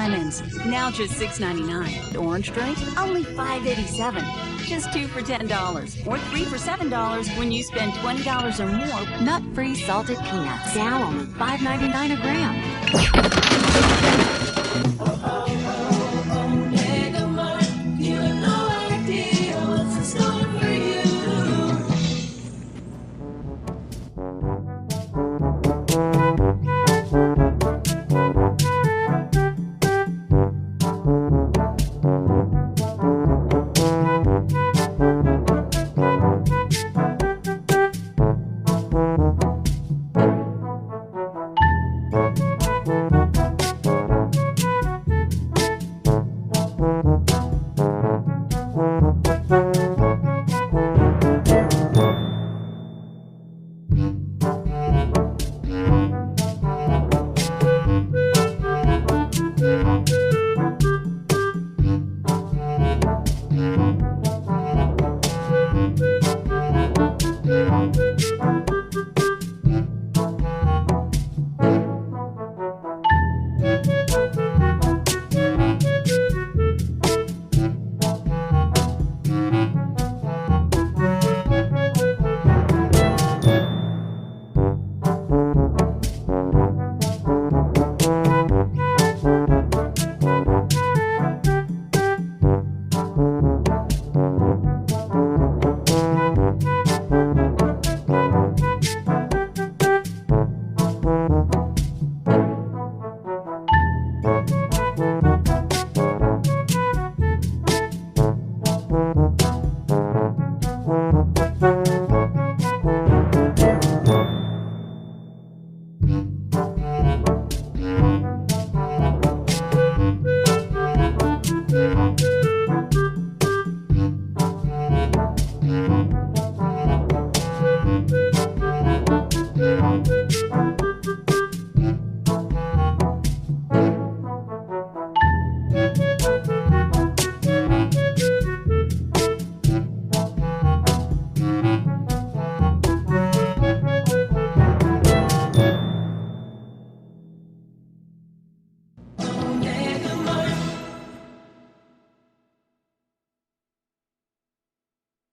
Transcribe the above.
lemons, now just $6.99. Orange drink, only $5.87. Just 2 for $10 or 3 for $7 when you spend $20 or more. Nut-free salted peanuts, now only $5.99 a gram.